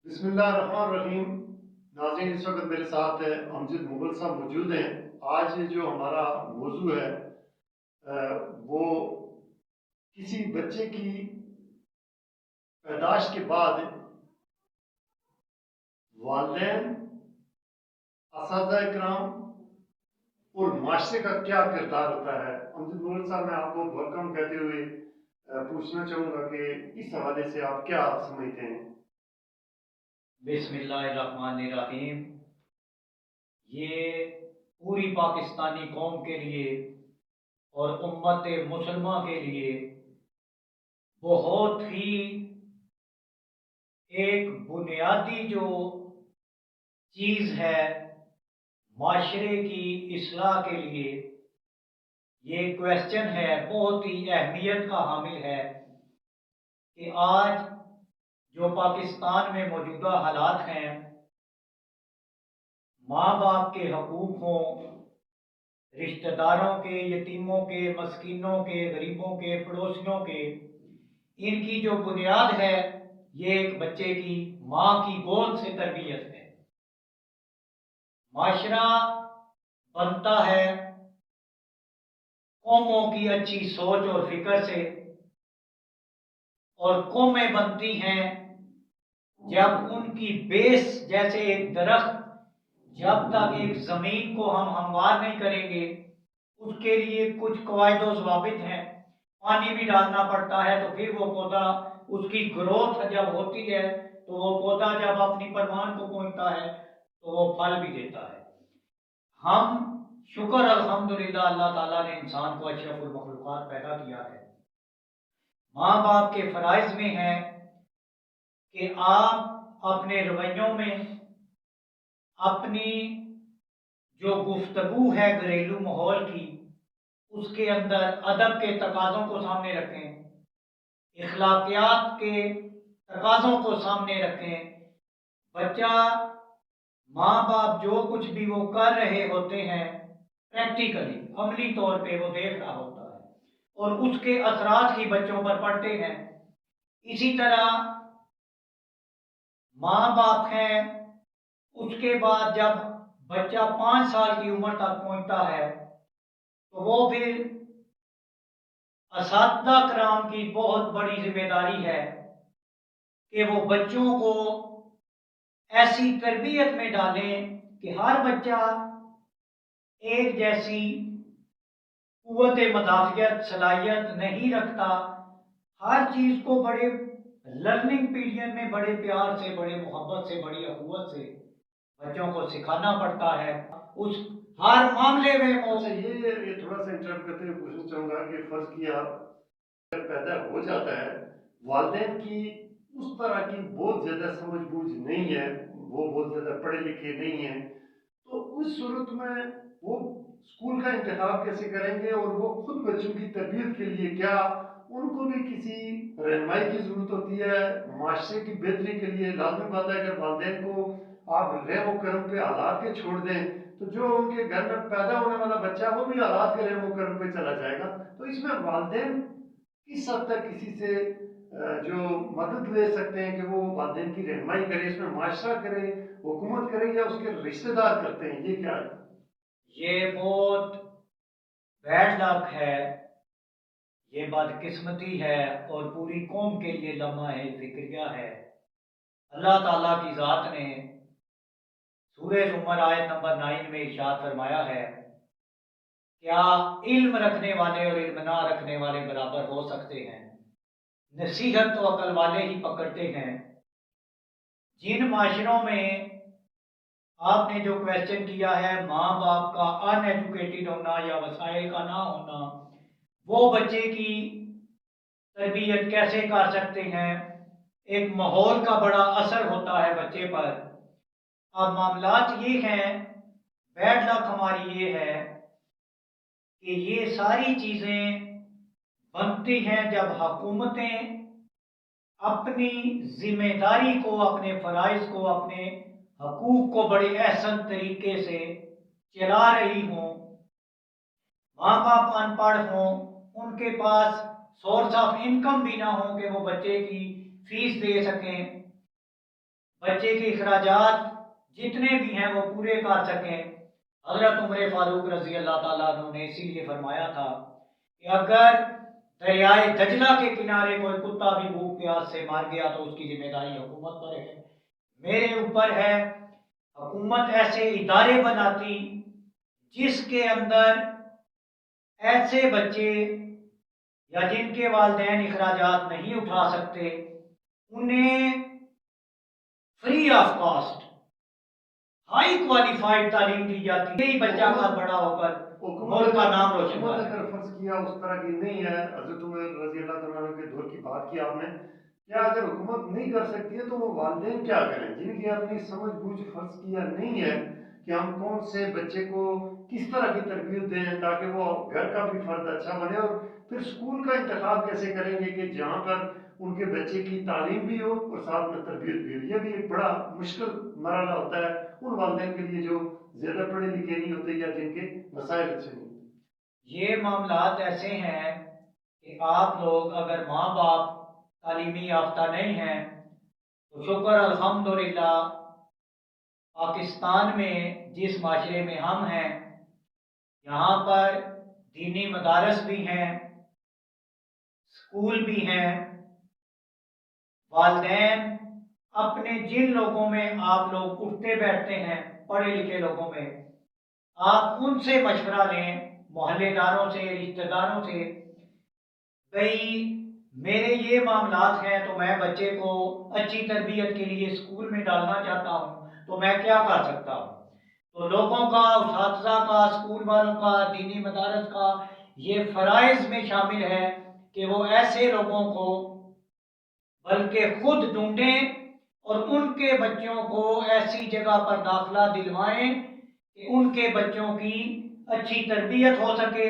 بسم اللہ الرحمن الرحیم۔ ناظرین، اس وقت میرے ساتھ امجد مغل صاحب موجود ہیں۔ آج جو ہمارا موضوع ہے وہ کسی بچے کی پیدائش کے بعد والدین، اساتذہ کرام اور معاشرے کا کیا کردار ہوتا ہے۔ امجد مغل صاحب، میں آپ کو ویلکم کہتے ہوئے پوچھنا چاہوں گا کہ اس حوالے سے آپ کیا سمجھتے ہیں؟ بسم اللہ الرحمن الرحیم۔ یہ پوری پاکستانی قوم کے لیے اور امت مسلمہ کے لیے بہت ہی ایک بنیادی جو چیز ہے معاشرے کی اصلاح کے لیے، یہ کویسچن ہے، بہت ہی اہمیت کا حامل ہے کہ آج جو پاکستان میں موجودہ حالات ہیں، ماں باپ کے حقوق ہوں، رشتہ داروں کے، یتیموں کے، مسکینوں کے، غریبوں کے، پڑوسیوں کے، ان کی جو بنیاد ہے یہ ایک بچے کی ماں کی گود سے تربیت ہے۔ معاشرہ بنتا ہے قوموں کی اچھی سوچ اور فکر سے، اور قومیں بنتی ہیں جب ان کی بیس، جیسے ایک درخت جب تک ایک زمین کو ہم ہموار نہیں کریں گے، اس کے لیے کچھ قواعد و ضوابط ہیں، پانی بھی ڈالنا پڑتا ہے، تو پھر وہ پودا، اس کی گروتھ جب ہوتی ہے تو وہ پودا جب اپنی پروان کو پہنچتا ہے تو وہ پھل بھی دیتا ہے۔ ہم شکر الحمدللہ، اللہ تعالیٰ نے انسان کو اشرف المخلوقات پیدا کیا ہے۔ ماں باپ کے فرائض میں ہے کہ آپ اپنے رویوں میں، اپنی جو گفتگو ہے گھریلو ماحول کی، اس کے اندر ادب کے تقاضوں کو سامنے رکھیں، اخلاقیات کے تقاضوں کو سامنے رکھیں۔ بچہ، ماں باپ جو کچھ بھی وہ کر رہے ہوتے ہیں، پریکٹیکلی عملی طور پہ وہ دیکھ رہا ہوتا ہے، اور اس کے اثرات ہی بچوں پر پڑتے ہیں۔ اسی طرح ماں باپ ہیں، اس کے بعد جب بچہ 5 سال کی عمر تک پہنچتا ہے تو وہ پھر اساتذہ کرام کی بہت بڑی ذمہ داری ہے کہ وہ بچوں کو ایسی تربیت میں ڈالیں کہ ہر بچہ ایک جیسی قوت مدافعت صلاحیت نہیں رکھتا، ہر چیز کو بڑے لرننگ پیریڈ میں بڑے پیار سے، بڑے محبت سے، بڑی اخوت سے بچوں کو سکھانا پڑتا ہے۔ اس ہر معاملے میں اچھا، یہ تھوڑا سا انٹرپٹ کرتے ہوئے پوچھنا چاہوں گا کہ فرض کیا پیدا ہو جاتا ہے، والدین کی اس طرح کی بہت زیادہ سمجھ بوجھ نہیں ہے، وہ بہت زیادہ پڑھے لکھے نہیں ہیں، تو اس صورت میں وہ اسکول کا انتخاب کیسے کریں گے؟ اور وہ خود بچوں کی تربیت کے لیے کیا ان کو بھی کسی رہنمائی کی ضرورت ہوتی ہے؟ معاشرے کی بہتری کے لیے لازمی بات ہے اگر والدین کو آپ رحم و کرم پہ حالات کے چھوڑ دیں تو جو ان کے گھر میں پیدا ہونے والا بچہ وہ بھی حالات کے رحم و کرم پہ چلا جائے گا۔ تو اس میں والدین کس حد تک کسی سے جو مدد لے سکتے ہیں کہ وہ والدین کی رہنمائی کرے، اس میں معاشرہ کرے، حکومت کرے، یا اس کے رشتہ دار کرتے ہیں؟ یہ کیا ہے؟ یہ بہت بیڈ لک ہے، یہ بدقسمتی ہے، اور پوری قوم کے لیے لمحہ فکریہ ہے۔ اللہ تعالیٰ کی ذات نے سورہ زمر آیت نمبر 9 میں ارشاد فرمایا ہے، کیا علم رکھنے والے اور علم نہ رکھنے والے برابر ہو سکتے ہیں؟ نصیحت تو عقل والے ہی پکڑتے ہیں۔ جن معاشروں میں آپ نے جو کویسچن کیا ہے، ماں باپ کا ان ایجوکیٹڈ ہونا یا وسائل کا نہ ہونا، وہ بچے کی تربیت کیسے کر سکتے ہیں؟ ایک ماحول کا بڑا اثر ہوتا ہے بچے پر۔ اب معاملات یہ ہیں، بیڈ لک ہماری یہ ہے کہ یہ ساری چیزیں بنتی ہیں جب حکومتیں اپنی ذمہ داری کو، اپنے فرائض کو، اپنے حقوق کو بڑے احسن طریقے سے چلا رہی ہوں۔ ماں باپ ان پڑھ ہوں، ان کے پاس سورس آف انکم بھی نہ ہو کہ وہ بچے کی فیس دے سکیں، بچے کے اخراجات جتنے بھی ہیں وہ پورے کر سکیں۔ حضرت عمر فاروق رضی اللہ تعالیٰ عنہ نے اسی لیے فرمایا تھا کہ اگر دریائے دجلہ کے کنارے کوئی کتا بھی بھوک پیاس سے مار گیا تو اس کی ذمہ داری حکومت پر ہے، میرے اوپر ہے۔ حکومت ایسے ادارے بناتی جس کے اندر ایسے بچے یا جن کے والدین اخراجات نہیں اٹھا سکتے انہیں free of cost high qualified تعلیم دی جاتی ہے، یہی بچہ کا بڑا ہو کر ملک کا نام روشن حکومت کرے۔ اگر فرض کیا اس طرح کی نہیں ہے، حضرت عمر رضی اللہ تعالیٰ عنہ کے دور کی بات کی آپ نے، کیا اگر حکومت نہیں کر سکتی ہے تو وہ والدین کیا کریں جن کی اپنی سمجھ بوجھ فرض کیا نہیں ہے کہ ہم کون سے بچے کو کس طرح کی تربیت دیں تاکہ وہ گھر کا بھی فرد اچھا بنے، اور پھر اسکول کا انتخاب کیسے کریں گے کہ جہاں پر ان کے بچے کی تعلیم بھی ہو اور ساتھ میں تربیت بھی ہو۔ یہ بھی ایک بڑا مشکل مرحلہ ہوتا ہے ان والدین کے لیے جو زیادہ پڑھے لکھے نہیں ہوتے یا جن کے مسائل اچھے نہیں ہوتے۔ یہ معاملات ایسے ہیں کہ آپ لوگ اگر ماں باپ تعلیمی یافتہ نہیں ہیں تو شکر الحمدللہ پاکستان میں جس معاشرے میں ہم ہیں یہاں پر دینی مدارس بھی ہیں، اسکول بھی ہیں۔ والدین اپنے جن لوگوں میں آپ لوگ اٹھتے بیٹھتے ہیں پڑھے لکھے لوگوں میں، آپ ان سے مشورہ لیں، محلے داروں سے، رشتہ داروں سے، بھئی میرے یہ معاملات ہیں تو میں بچے کو اچھی تربیت کے لیے اسکول میں ڈالنا چاہتا ہوں تو میں کیا کر سکتا ہوں۔ تو لوگوں کا، اساتذہ کا، اسکول والوں کا، دینی مدارس کا یہ فرائض میں شامل ہے کہ وہ ایسے لوگوں کو بلکہ خود ڈھونڈیں اور ان کے بچوں کو ایسی جگہ پر داخلہ دلوائیں کہ ان کے بچوں کی اچھی تربیت ہو سکے۔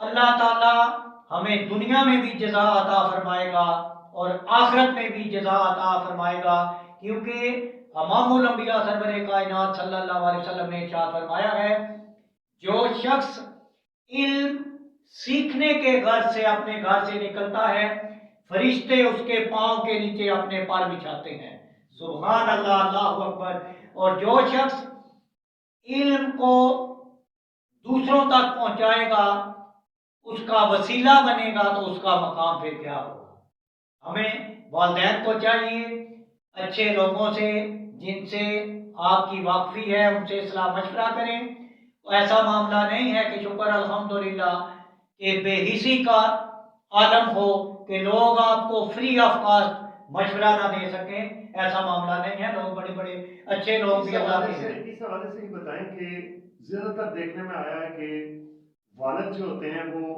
اللہ تعالیٰ ہمیں دنیا میں بھی جزا عطا فرمائے گا اور آخرت میں بھی جزا عطا فرمائے گا، کیونکہ امام الانبیاء سرور کائنات صلی اللہ علیہ وسلم نے ارشاد فرمایا ہے جو شخص علم سیکھنے کے غرض سے اپنے گھر سے نکلتا ہے فرشتے اس کے پاؤں کے نیچے اپنے پر بچھاتے ہیں۔ سبحان اللہ، اللہ اکبر۔ اور جو شخص علم کو دوسروں تک پہنچائے گا، اس کا وسیلہ بنے گا تو اس کا مقام پھر کیا ہوگا۔ ہمیں والدین کو چاہیے اچھے لوگوں سے جن سے آپ کی واقفی ہے ان سے صلاح مشورہ کریں۔ ایسا معاملہ نہیں ہے کہ شکر الحمدللہ کہ بے حسی کا عالم ہو کہ لوگ آپ کو فری آف کاسٹ مشورہ نہ دے سکیں، ایسا معاملہ نہیں ہے۔ لوگ بڑے بڑے اچھے لوگ بھی اللہ کے ہیں۔ اس حوالے سے یہ بتائیں کہ زیادہ تر دیکھنے میں آیا ہے کہ والد جو ہوتے ہیں وہ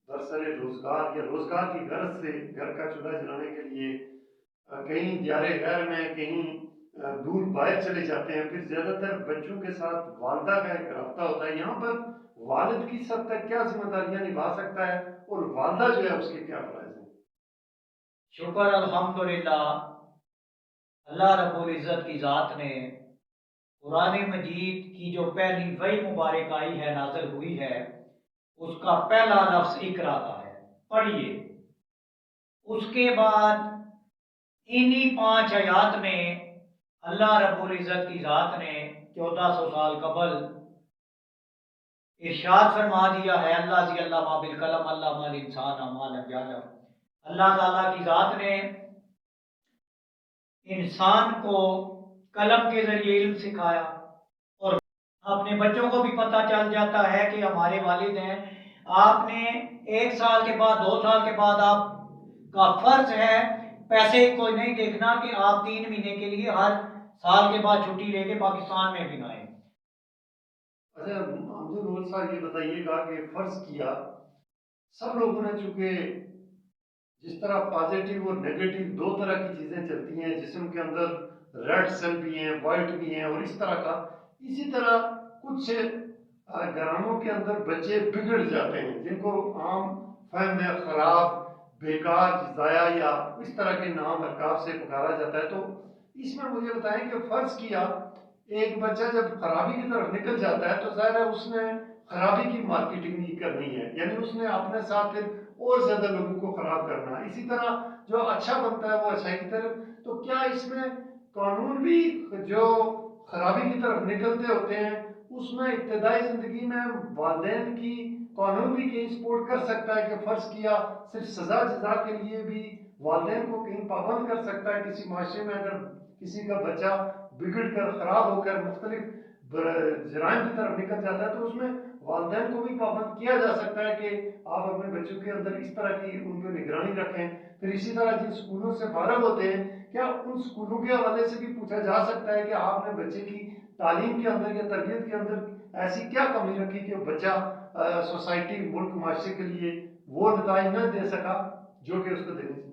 برسر روزگار یا روزگار کی غرض سے گھر کا چولہا جلانے کے لیے کہیں دیار غیر میں کہیں دور باہر چلے جاتے ہیں، پھر زیادہ تر بچوں کے ساتھ والدہ کا ایک رابطہ ہوتا ہے۔ یہاں پر والد کی سب تک کیا ذمہ داریاں نبھا سکتا ہے اور والدہ جو ہے اس کے کیا فرائض ہیں؟ شکر الحمدللہ اللہ رب العزت کی ذات نے قرآن مجید کی جو پہلی وحی مبارک آئی ہے، نازل ہوئی ہے، اس کا پہلا لفظ اقرا کا ہے، پڑھیے۔ اس کے بعد انہی 5 آیات میں اللہ رب العزت کی ذات نے 1400 سال قبل ارشاد فرما دیا ہے، اللہ زی اللہ ما بالقلم اللہ ما الانسان ما لم یعلم۔ اللہ تعالیٰ کی ذات نے انسان کو قلم کے ذریعے علم سکھایا اور اپنے بچوں کو بھی پتہ چل جاتا ہے کہ ہمارے والد ہیں۔ آپ نے 1 سال کے بعد 2 سال کے بعد آپ کا فرض ہے پیسے کوئی نہیں دیکھنا کہ آپ 3 مہینے کے لیے ہر سال کے بعد چھٹی لے کے پاکستان میں بھی آئیں۔ اچھا حمزہ نور صاحب یہ بتائیے گا کہ فرض کیا سب لوگوں نے چونکہ جس طرح پازیٹیو اور نیگیٹو 2 طرح کی چیزیں چلتی ہیں، جسم کے اندر ریڈ سیل بھی ہیں، وائٹ بھی ہیں، اور اس طرح کا، اسی طرح کچھ گھرانوں کے اندر بچے بگڑ جاتے ہیں جن کو عام فہم میں خراب، بیکار، ضائع یا اس طرح کے نام القاب سے پکارا جاتا ہے۔ تو اس میں مجھے بتائیں کہ فرض کیا ایک بچہ جب خرابی کی طرف نکل جاتا ہے تو ظاہر ہے اس نے خرابی کی مارکیٹنگ نہیں کرنی ہے، یعنی اس نے اپنے ساتھ پھر اور زیادہ لوگوں کو خراب کرنا ہے۔ اسی طرح جو اچھا بنتا ہے وہ اچھائی کی طرف، تو کیا اس میں قانون بھی جو خرابی کی طرف نکلتے ہوتے ہیں اس میں ابتدائی زندگی میں والدین کی قانون بھی کہیں سپورٹ کر سکتا ہے کہ فرض کیا صرف سزا جزا کے لیے بھی والدین کو کہیں پابند کر سکتا ہے. کسی معاشرے میں اگر کسی کا بچہ بگڑ کر خراب ہو کر مختلف جرائم کی طرف نکل جاتا ہے تو اس میں والدین کو بھی پابند کیا جا سکتا ہے کہ آپ اپنے بچوں کے اندر اس طرح کی ان پہ نگرانی رکھیں. پھر اسی طرح جن اسکولوں سے فارغ ہوتے ہیں کیا ان اسکولوں کے حوالے سے بھی پوچھا جا سکتا ہے کہ آپ نے بچے کی تعلیم کے اندر یا تربیت کے اندر ایسی کیا کمی رکھی کہ بچہ سوسائٹی ملک معاشرے کے لیے وہ نتائج نہ دے سکا جو کہ اس کو دینے چاہیے.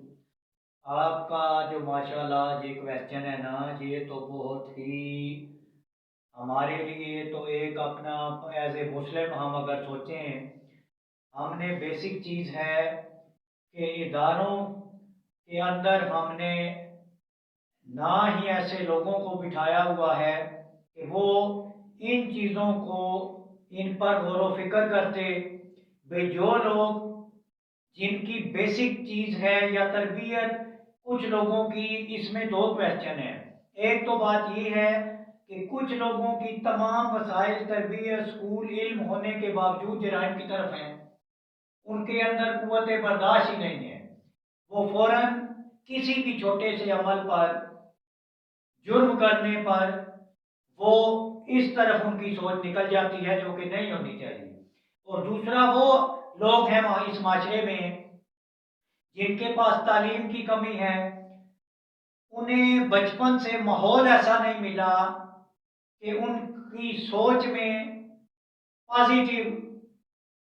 آپ کا جو ماشاءاللہ یہ کویسچن ہے نا یہ تو بہت ہی ہمارے لیے تو ایک اپنا ایز اے مسلم ہم اگر سوچیں ہم نے بیسک چیز ہے کہ اداروں کے اندر ہم نے نہ ہی ایسے لوگوں کو بٹھایا ہوا ہے کہ وہ ان چیزوں کو ان پر غور و فکر کرتے. بھئی جو لوگ جن کی بیسک چیز ہے یا تربیت کچھ لوگوں کی اس میں دو کویسچن ہیں. ایک تو بات یہ ہے کہ کچھ لوگوں کی تمام وسائل تربیت اسکول علم ہونے کے باوجود جرائم کی طرف ہیں. ان کے اندر قوت برداشت ہی نہیں ہے. وہ فوراً کسی بھی چھوٹے سے عمل پر جرم کرنے پر وہ اس طرف ان کی سوچ نکل جاتی ہے جو کہ نہیں ہونی چاہیے. اور دوسرا وہ لوگ ہیں اس معاشرے میں جن کے پاس تعلیم کی کمی ہے. انہیں بچپن سے ماحول ایسا نہیں ملا کہ ان کی سوچ میں پازیٹیو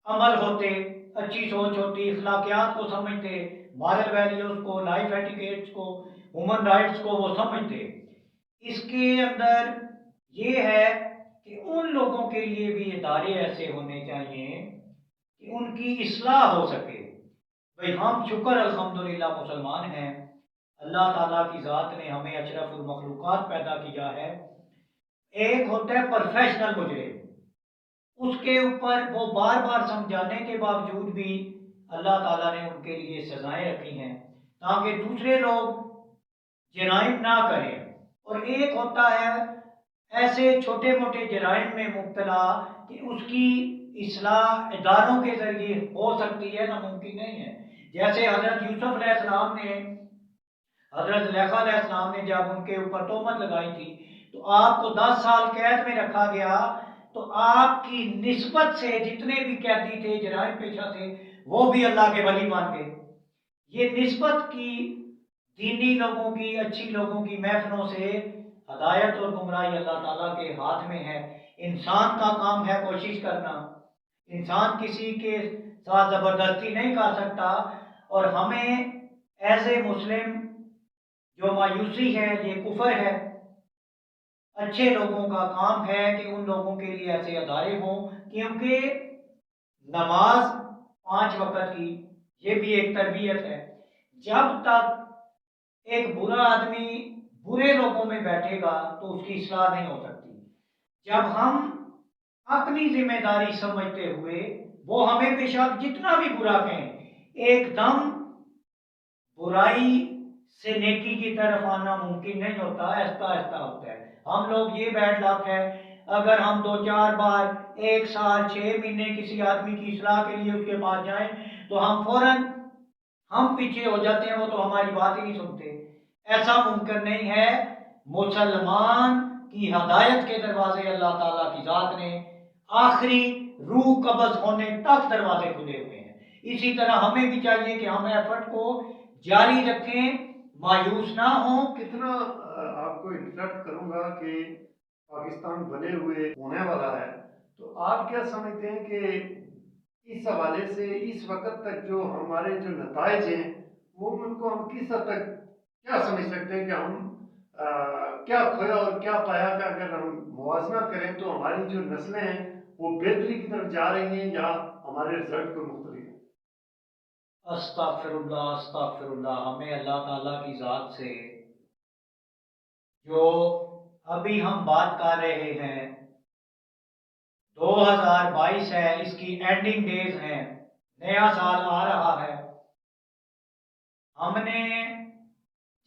عمل ہوتے، اچھی سوچ ہوتی، اخلاقیات کو سمجھتے، مارل ویلیوز کو، لائف ایٹیکیٹس کو، ہیومن رائٹس کو وہ سمجھتے. اس کے اندر یہ ہے کہ ان لوگوں کے لیے بھی ادارے ایسے ہونے چاہیے کہ ان کی اصلاح ہو سکے. بھئی ہم شکر الحمدللہ مسلمان ہیں، اللہ تعالیٰ کی ذات نے ہمیں اشرف المخلوقات پیدا کیا ہے. ایک ہوتا ہے پروفیشنل مجرم، اس کے اوپر وہ بار بار سمجھانے کے باوجود بھی اللہ تعالیٰ نے ان کے لیے سزائیں رکھی ہیں تاکہ دوسرے لوگ جرائم نہ کریں. اور ایک ہوتا ہے ایسے چھوٹے موٹے جرائم میں مبتلا کہ اس کی اصلاح اداروں کے ذریعے ہو سکتی ہے، ناممکن نہیں ہے. جیسے حضرت یوسف علیہ السلام نے حضرت زلیخا علیہ السلام نے جب ان کے اوپر تہمت لگائی تھی تو آپ کو 10 سال قید میں رکھا گیا. تو آپ کی نسبت سے جتنے بھی قیدی تھے جرائم پیشہ تھے وہ بھی اللہ کے ولی بن گئے. یہ نسبت کی دینی لوگوں کی اچھی لوگوں کی محفلوں سے ہدایت اور گمراہی اللہ تعالیٰ کے ہاتھ میں ہے. انسان کا کام ہے کوشش کرنا، انسان کسی کے ساتھ زبردستی نہیں کر سکتا. اور ہمیں ایز اے مسلم جو مایوسی ہے یہ کفر ہے. اچھے لوگوں کا کام ہے کہ ان لوگوں کے لیے ایسے ادارے ہوں، کیونکہ نماز 5 وقت کی یہ بھی ایک تربیت ہے. جب تک ایک برا آدمی برے لوگوں میں بیٹھے گا تو اس کی اصلاح نہیں ہو سکتی. جب ہم اپنی ذمہ داری سمجھتے ہوئے وہ ہمیں بے شک جتنا بھی برا کہیں ایک دم برائی سے نیکی کی طرف آنا ممکن نہیں ہوتا، آہستہ آہستہ ہوتا ہے. ہم لوگ یہ بیڈ لک ہے اگر ہم 2-4 بار 1 سال 6 مہینے کسی آدمی کی اصلاح کے لیے اس کے پاس جائیں تو ہم فوراً ہم پیچھے ہو جاتے ہیں، وہ تو ہماری بات ہی نہیں سنتے. ایسا ممکن نہیں ہے. مسلمان کی ہدایت کے دروازے اللہ تعالیٰ کی ذات نے آخری روح قبض ہونے تک دروازے کھلے ہوئے ہیں. اسی طرح ہمیں بھی چاہیے کہ ہم ایفرٹ کو جاری رکھیں، مایوس نہ ہوں. کتنا آپ کو انٹرپٹ کروں گا کہ پاکستان بنے ہوئے ہونے والا ہے، تو آپ کیا سمجھتے ہیں کہ اس حوالے سے اس وقت تک جو ہمارے جو نتائج ہیں وہ ان کو ہم کس حد تک کیا سمجھ سکتے ہیں کہ ہم کیا کھویا اور کیا پایا کہ اگر ہم موازنہ کریں تو ہماری جو نسلیں ہیں وہ بہتری کی طرف جا رہی ہیں یا ہمارے رزلٹ کو مختلف ہیں؟ استغفر اللہ استغفر اللہ. ہمیں اللہ تعالیٰ کی ذات سے جو ابھی ہم بات کر رہے ہیں 2022 ہے، اس کی اینڈنگ ڈیز ہیں، نیا سال آ رہا ہے. ہم نے